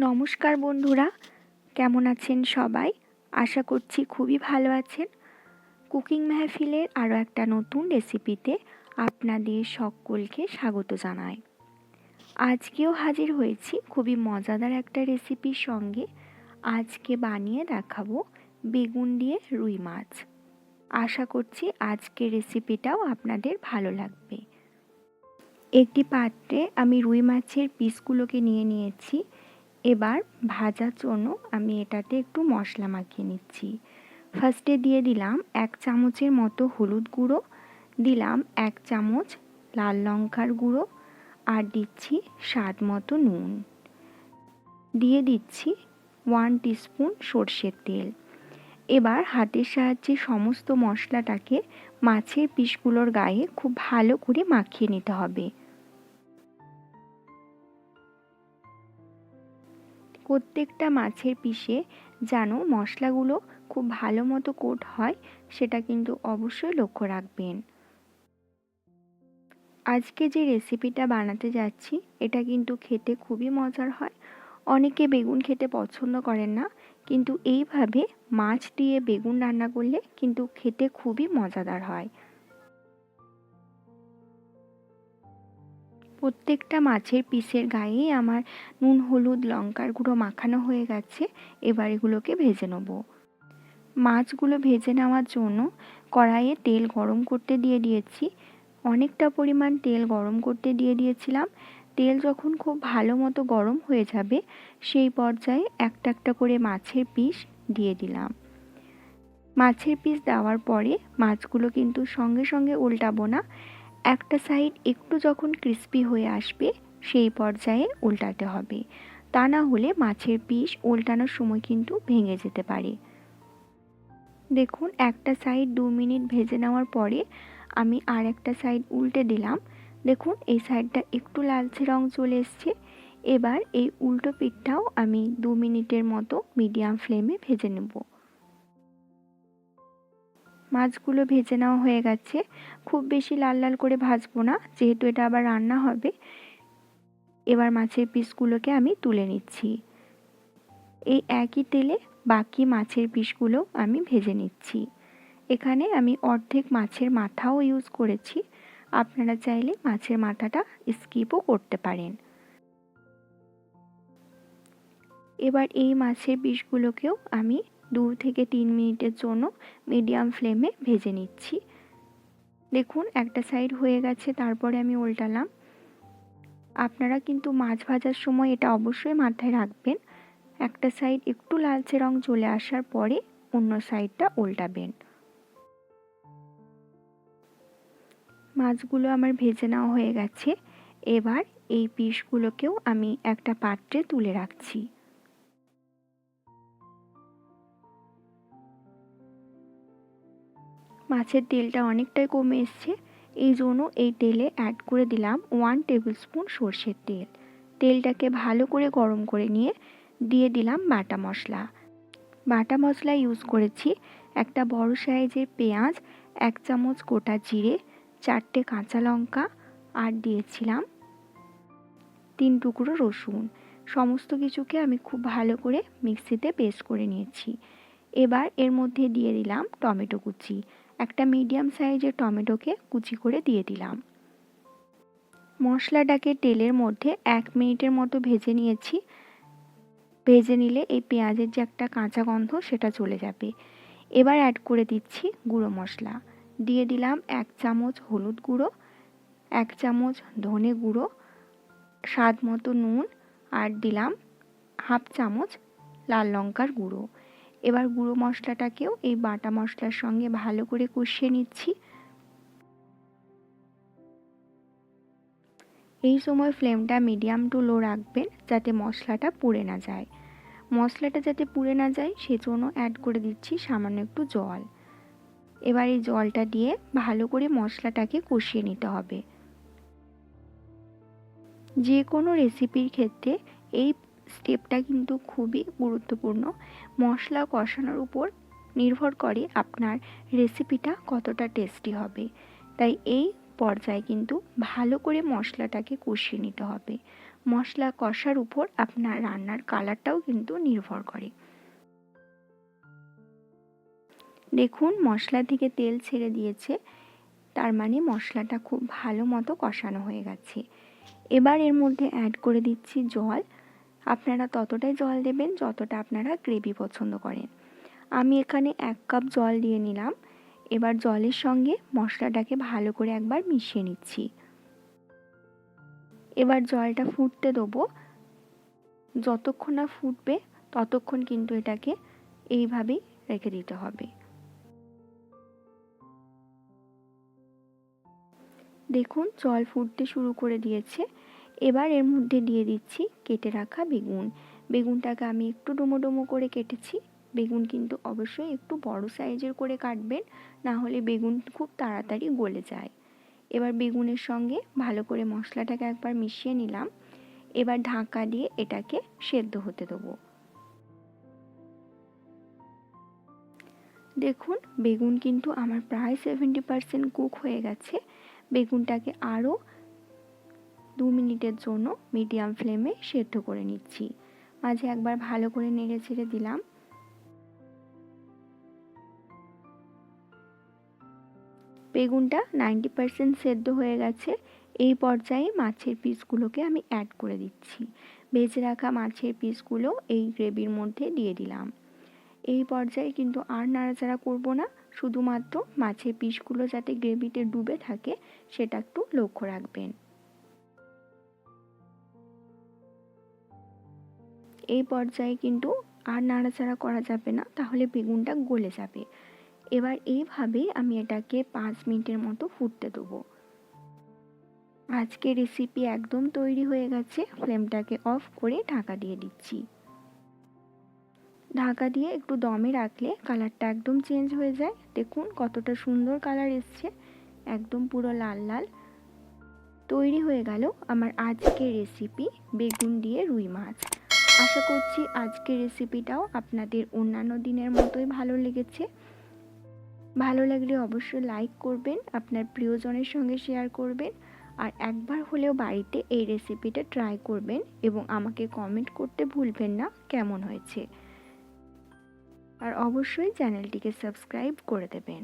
নমস্কার বন্ধুরা, কেমন আছেন সবাই? আশা করছি খুবই ভালো আছেন। কুকিং মেহফিলের আরও একটা নতুন রেসিপিতে আপনাদের সকলকে স্বাগত জানাই। আজকেও হাজির হয়েছি খুবই মজাদার একটা রেসিপির সঙ্গে। আজকে বানিয়ে দেখাবো বেগুন দিয়ে রুই মাছ। আশা করছি আজকের রেসিপিটাও আপনাদের ভালো লাগবে। একটি পাত্রে আমি রুই মাছের পিসগুলোকে নিয়ে নিয়েছি। এবার ভাজার জন্য আমি এটাতে একটু মশলা মাখিয়ে নিচ্ছি। ফার্স্টে দিয়ে দিলাম 1 চামচের মতো হলুদ গুঁড়ো, দিলাম 1 চামচ লাল লঙ্কার গুঁড়ো, আর দিচ্ছি স্বাদ মতো নুন, দিয়ে দিচ্ছি 1 টিস্পুন সর্ষের তেল। এবার হাতের সাহায্যে সমস্ত মশলাটাকে মাছের পিসগুলোর গায়ে খুব ভালো করে মাখিয়ে নিতে হবে। প্রত্যেকটা মাছের পিসে যেন মশলাগুলো খুব ভালো মতো কোট হয়, সেটা কিন্তু অবশ্যই লক্ষ্য রাখবেন। আজকে যে রেসিপিটা বানাতে যাচ্ছি এটা কিন্তু খেতে খুবই মজার হয়। অনেকে বেগুন খেতে পছন্দ করেন না, কিন্তু এইভাবে মাছ দিয়ে বেগুন রান্না করলে কিন্তু খেতে খুবই মজাদার হয়। প্রত্যেকটা মাছের পিসের গায়েই আমার নুন, হলুদ, লঙ্কার গুঁড়ো মাখানো হয়ে গেছে। এবার এগুলোকে ভেজে নেব। মাছগুলো ভেজে নেওয়ার জন্য কড়াইয়ে তেল গরম করতে দিয়ে দিয়েছি। অনেকটা পরিমাণ তেল গরম করতে দিয়ে দিয়েছিলাম। তেল যখন খুব ভালো মতো গরম হয়ে যাবে সেই পর্যায়ে একটা একটা করে মাছের পিস দিয়ে দিলাম। মাছের পিস দেওয়ার পরে মাছগুলো কিন্তু সঙ্গে সঙ্গে উল্টাবো না। একটা সাইড একটু যখন ক্রিস্পি হয়ে আসবে সেই পর্যায়ে উল্টাতে হবে, তা না হলে মাছের পিস উল্টানোর সময় কিন্তু ভেঙে যেতে পারে। দেখুন, একটা সাইড 2 মিনিট ভেজে নেওয়ার পরে আমি আর একটা সাইড উল্টে দিলাম। দেখুন, এই সাইডটা একটু লালচে রং চলে এসছে। এবার এই উল্টো পিঠটাও আমি 2 মিনিটের মতো মিডিয়াম ফ্লেমে ভেজে নেব। মাছগুলো ভেজে নেওয়া হয়ে গেছে। খুব বেশি লাল লাল করে ভাজবো না, যেহেতু এটা আবার রান্না হবে। এবার মাছের পিসগুলোকে আমি তুলে নিচ্ছি। এই একই তেলে বাকি মাছের পিসগুলো আমি ভেজে নিচ্ছি। এখানে আমি অর্ধেক মাছের মাথাও ইউজ করেছি, আপনারা চাইলে মাছের মাথাটা স্কিপও করতে পারেন। এবার এই মাছের পিসগুলোকেও আমি 2 থেকে 3 মিনিটের জন্য মিডিয়াম ফ্লেমে ভেজে নিচ্ছি। দেখুন, একটা সাইড হয়ে গেছে, তারপরে আমি উল্টালাম। আপনারা কিন্তু মাছ ভাজার সময় এটা অবশ্যই মাথায় রাখবেন, একটা সাইড একটু লালচে রং চলে আসার পরে অন্য সাইডটা উল্টাবেন। মাছগুলো আমার ভেজে নেওয়া হয়ে গেছে। এবার এই পিসগুলোকেও আমি একটা পাত্রে তুলে রাখছি। মাছের তেলটা অনেকটাই কমে এসছে, এই জন্য এই তেলে অ্যাড করে দিলাম 1 টেবিল স্পুন সর্ষের তেল। তেলটাকে ভালো করে গরম করে নিয়ে দিয়ে দিলাম বাটা মশলা। বাটা মশলা ইউজ করেছি একটা বড় সাইজের পেঁয়াজ, 1 চামচ গোটা জিরে, 4টে কাঁচা লঙ্কা, আর দিয়েছিলাম 3 টুকরো রসুন। সমস্ত কিছুকে আমি খুব ভালো করে মিক্সিতে পেস্ট করে নিয়েছি। এবার এর মধ্যে দিয়ে দিলাম টমেটো কুচি। একটা মিডিয়াম সাইজের টমেটোকে কুচি করে দিয়ে দিলাম। মশলাটাকে তেলের মধ্যে 1 মিনিটের মতো ভেজে নিয়েছি। ভেজে নিলে এই পেঁয়াজের যে একটা কাঁচা গন্ধ সেটা চলে যাবে। এবার অ্যাড করে দিচ্ছি গুঁড়ো মশলা। দিয়ে দিলাম 1 চামচ হলুদ গুঁড়ো, 1 চামচ ধনে গুঁড়ো, স্বাদ মতো নুন, আর দিলাম 1/2 চামচ লাল লঙ্কার গুঁড়ো। এবার গুঁড়ো মশলাটাকেও এই বাটা মশলার সঙ্গে ভালো করে কষিয়ে নিচ্ছি। এই সময় ফ্লেমটা মিডিয়াম টু লো রাখবেন, যাতে মশলাটা পুড়ে না যায়। মশলাটা যাতে পুড়ে না যায় সেজন্য অ্যাড করে দিচ্ছি সামান্য একটু জল। এবার এই জলটা দিয়ে ভালো করে মশলাটাকে কষিয়ে নিতে হবে। যে কোনো রেসিপির ক্ষেত্রে এই স্টেপটা কিন্তু খুবই গুরুত্বপূর্ণ। মশলা কষানোর উপর নির্ভর করে আপনার রেসিপিটা কতটা টেস্টি হবে। তাই এই পর্যায়ে কিন্তু ভালো করে মশলাটাকে কষিয়ে নিতে হবে। মশলা কষার উপর আপনার রান্নার কালারটাও কিন্তু নির্ভর করে। দেখুন মশলা থেকে তেল ছেড়ে দিয়েছে, তার মানে মশলাটা খুব ভালো মতো কষানো হয়ে গেছে। এবার এর মধ্যে অ্যাড করে দিচ্ছি জল। আপনারা ততটাই জল দেবেন যতটা আপনারা গ্রেভি পছন্দ করেন। আমি এখানে 1 কাপ জল দিয়ে নিলাম। এবার জলের সঙ্গে মশলাটাকে ভালো করে একবার মিশিয়ে নিচ্ছি। এবার জলটা ফুটতে দেবো। যতক্ষণ না ফুটবে ততক্ষণ কিন্তু এটাকে এইভাবেই রেখে দিতে হবে। দেখুন জল ফুটতে শুরু করে দিয়েছে। এবার এর মধ্যে দিয়ে দিচ্ছি কেটে রাখা বেগুন। বেগুনটাকে আমি একটু ডুমো ডুমো করে কেটেছি। বেগুন কিন্তু অবশ্যই একটু বড় সাইজের করে কাটবেন, না হলে বেগুন খুব তাড়াতাড়ি গলে যায়। এবার বেগুনের সঙ্গে ভালো করে মশলাটাকে একবার মিশিয়ে নিলাম। এবার ঢাকা দিয়ে এটাকে সেদ্ধ হতে দেবো। দেখুন বেগুন কিন্তু আমার প্রায় 70% কুক হয়ে গেছে। বেগুনটাকে আরও 2 মিনিটের জন্য মিডিয়াম ফ্লেমে সেদ্ধ করে নিচ্ছি। মাঝে একবার ভালো করে নেড়ে ছেড়ে দিলাম। বেগুনটা 90% সেদ্ধ হয়ে গেছে। এই পর্যায়ে মাছের পিসগুলোকে আমি অ্যাড করে দিচ্ছি। ভেজে রাখা মাছের পিসগুলো এই গ্রেভির মধ্যে দিয়ে দিলাম। এই পর্যায়ে কিন্তু আর নাড়াচাড়া করব না, শুধুমাত্র মাছের পিসগুলো যাতে গ্রেভিতে ডুবে থাকে সেটা একটু লক্ষ্য রাখবেন। এই পর্যায়ে কিন্তু আর নাড়াচাড়া করা যাবে না, তাহলে বেগুনটা গলে যাবে। এবার এইভাবেই আমি এটাকে 5 মিনিটের মতো ফুটতে দেবো। আজকের রেসিপি একদম তৈরি হয়ে গেছে। ফ্লেমটাকে অফ করে ঢাকা দিয়ে দিচ্ছি। ঢাকা দিয়ে একটু দমে রাখলে কালারটা একদম চেঞ্জ হয়ে যায়। দেখুন কতটা সুন্দর কালার এসছে, একদম পুরো লাল লাল। তৈরি হয়ে গেল আমার আজকের রেসিপি বেগুন দিয়ে রুই মাছ। আশা করছি আজকের রেসিপিটাও আপনাদের অন্যান্য দিনের মতোই ভালো লেগেছে। ভালো লাগলে অবশ্যই লাইক করবেন, আপনার প্রিয়জনের সঙ্গে শেয়ার করবেন, আর একবার হলেও বাড়িতে এই রেসিপিটা ট্রাই করবেন এবং আমাকে কমেন্ট করতে ভুলবেন না কেমন হয়েছে। আর অবশ্যই চ্যানেলটিকে সাবস্ক্রাইব করে দেবেন।